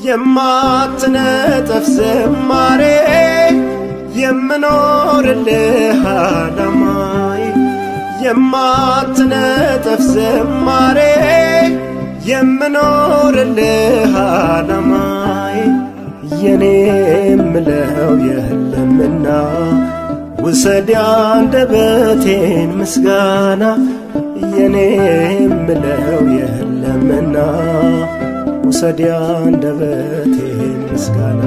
የማትነጠፍ ዝማሬ የምኖርልህ ዓላማዬ የማትነጠፍ ዝማሬ የምኖርልህ ዓላማዬ የኔ ምለው የለምና ውሰድ አንደበቴን ምስጋና የኔ ምለው የለምና ውሰድ አንደበቴን ምስጋና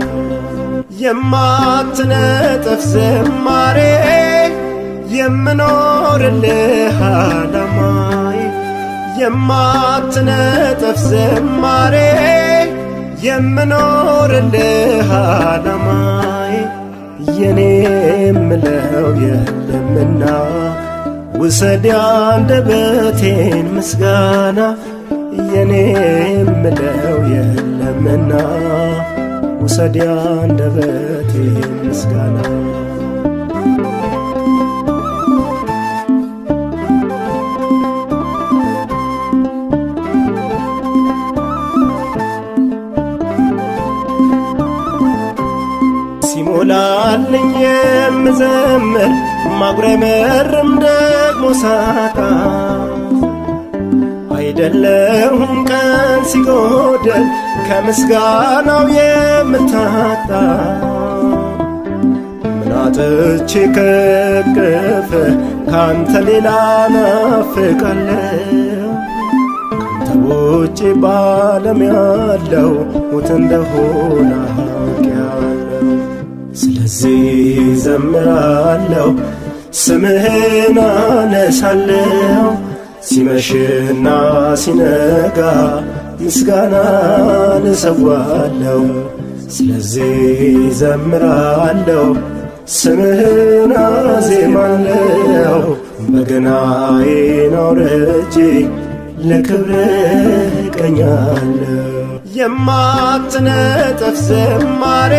የማትነጠፍ ዝማሬ የምኖርልህ ዓላማዬ የማትነጠፍ ዝማሬ የምኖርልህ ዓላማዬ የኔ ምለው የለምና ውሰድ አንደበቴን ምስጋና የኔ ምለው የለምና ውሰድ አንደበቴን ምስጋና ሲሞላልኝ የምዘምር ማጉረመርም ደግሞ ሳጣ አይደለሁም ቀን ሲጎደል ከምስጋናው የምታጣ ምን አጥቼ ከቅፍ ካንተ ሌላ ናፍቃለሁ ካንተ ውጭ በዓለም ያለው ሞት እንደሆነ አውቄአለሁ ስለዚህ ዘምራለሁ ስምህን አነሳለሁ ሲመሽና ሲነጋ ምስጋናን እሰዋለሁ ስለዚህ ዘምራለሁ ስምህን አዜማለሁ በገናዬን አውርጄ ለክብርህ እቀኛለሁ የማትነጠፍ ዝማሬ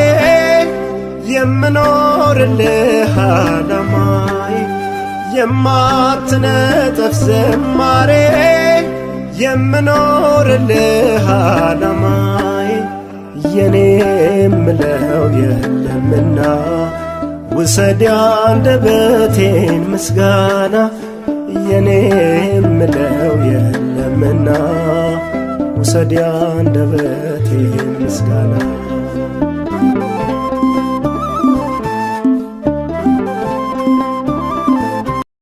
የምኖርልህ ዓላማዬ የማትነጠፍ ዝማሬ የምኖርልህ ዓላማዬ የኔ ምለው የለምና ውሰድ አንደበቴን ምስጋና የኔ ምለው የለምና ውሰድ አንደበቴን ምስጋና